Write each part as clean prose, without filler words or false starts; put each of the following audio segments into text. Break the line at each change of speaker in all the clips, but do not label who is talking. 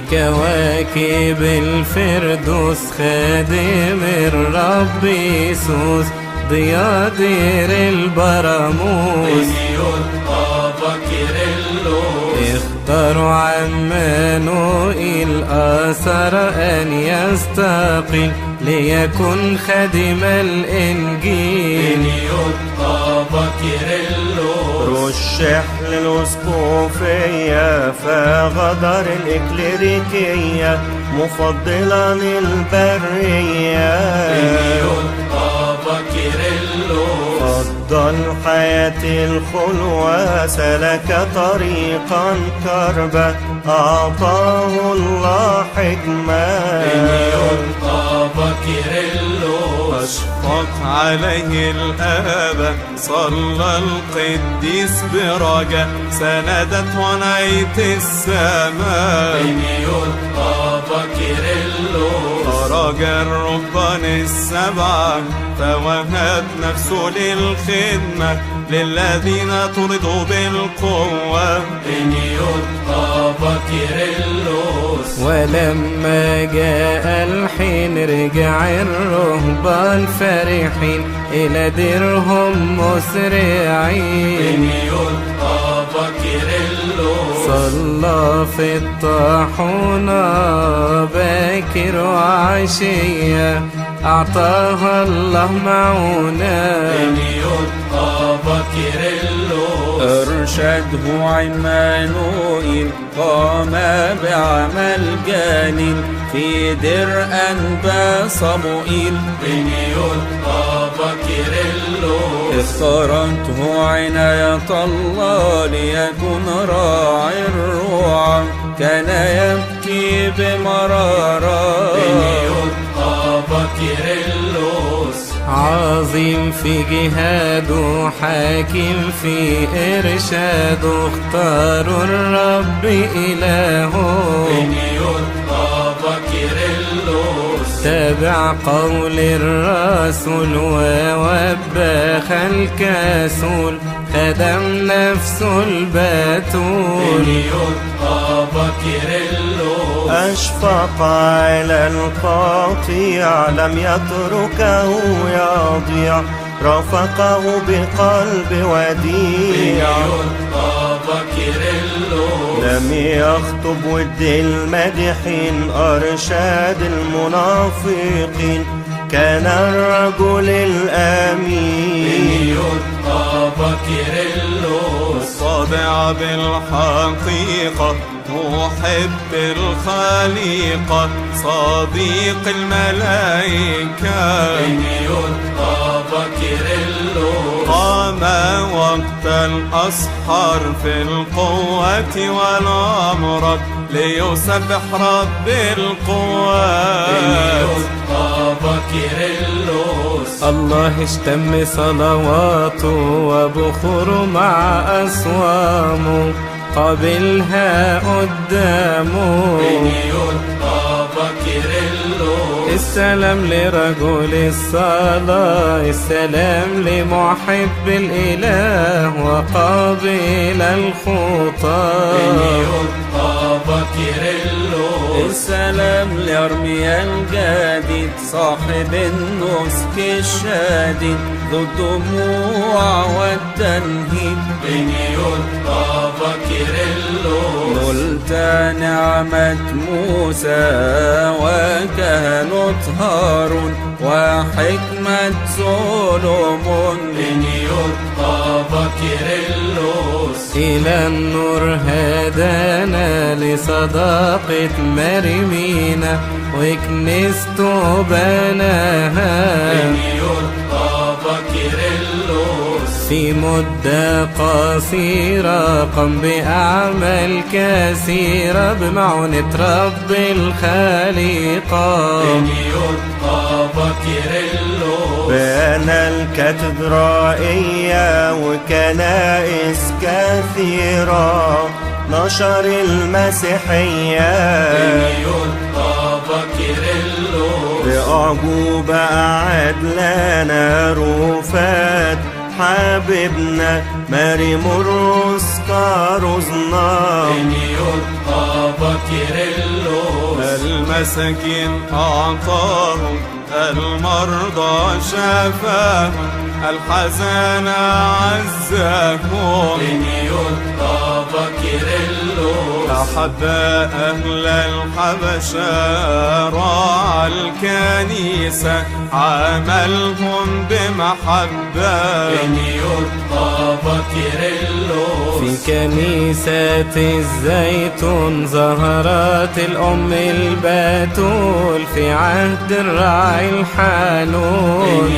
كواكب الفردوس خادم الرب يسوس ضياء دير البراموس اختاروا عمانوئيل آثر أن يستقل ليكن خادم الإنجيل
رشح للأسقفية فغدر الإكليريكية مفضلا البرية فضل حياة الخلوة سلك طريقا كربا أعطاه الله حكمة
أشفق عليه الآباء صلى القديس برجاء سندت ونعيت السماء خرج الرهبان السبعة فوهب نفسه للخدمة للذين طردوا بالقوة
ولما جاء الحين رجع الرهبان فرحين إلى ديرهم مسرعين صلى في الطاحونة باكر وعشية أعطاها الله معونة
أرشده عمانوئيل قام بعمل جليل في دير أنبا صموئيل اختارته عناية الله ليكون راعي الرعى كان يبكي بمرارة
عظيم في جهاده حاكم في إرشاده اختاروا الرب إلهه تابع قول الرسول ووبخ الكسول خدم نفسه البتول
أشفق على القاطع لم يتركه يضيع رافقه بقلب وديع لم يخطب ود المدحين أرشاد المنافقين كان الرجل الأمين
الصادع بالحقيقة محب الخليقة صديق الملائكة قام وقت الأسحار في القوة والأمراض ليسبح رب القوات
الله اشتم صلواته وبخور مع أصوامه قابلها قدامه السلام لرجل الصلاة السلام لمحب الإله وقابل الخطى
السلام لأرميا الجديد صاحب النسك الشديد ذو الدموع والتنهيد نلت نعمة موسى وكهنوت هارون وحكمة سولومون
إلى النور هدانا لصداقة مريمينا وكنيسته بناها في مدة قصيرة قام بأعمال كثيرة بمعونة رب الخليقة
بنى الكاتدرائية وكنائس كثيرة نشر المسيحية بأعجوبة أعد لنا رفات حبيبنا ماري مرقس كاروزنا
كيرلس.
المساكين أعطاهم، المرضى شفاهم، الحزان عزاهم.
كيرلس.
أحب أهل الحبشة، راعى الكنيسة، عاملهم بمحبة.
كيرلس. في كنيسة الزيتون ظهرت الأم البتول في عهد الراعي الحنون.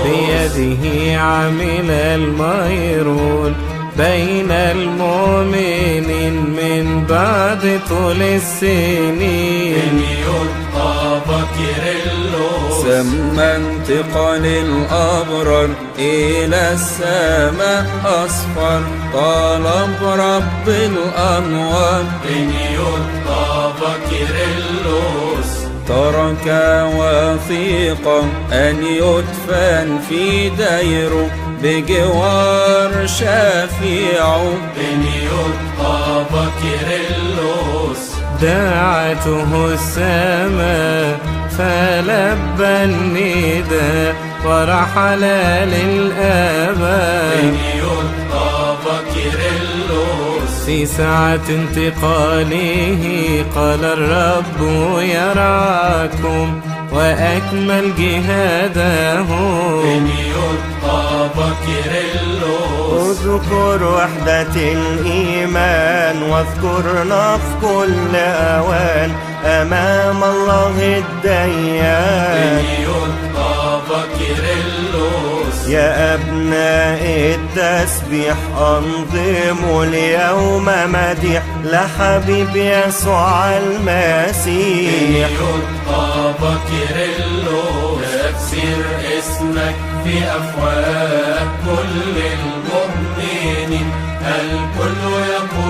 بيده عمل الميرون بين المؤمنين من بعد طول السنين.
سمى انتقال الأبرار إلى السماء أصفر، طلب رب الأنوار. ترك وثيقة أن يدفن في ديره بجوار شفيعه.
دعته السماء فلبى النداء ورحل للآباء. في ساعة انتقاله قال الرب يرعاكم وأكمل جهاده.
اذكر وحدة الإيمان واذكرنا في كل أوان أمام الله الديان. يا أبناء التسبيح أنظموا اليوم مديح لحبيب يسوع المسيح.
تفسير اسمك في أفواه كل المؤمنين، الكل يقول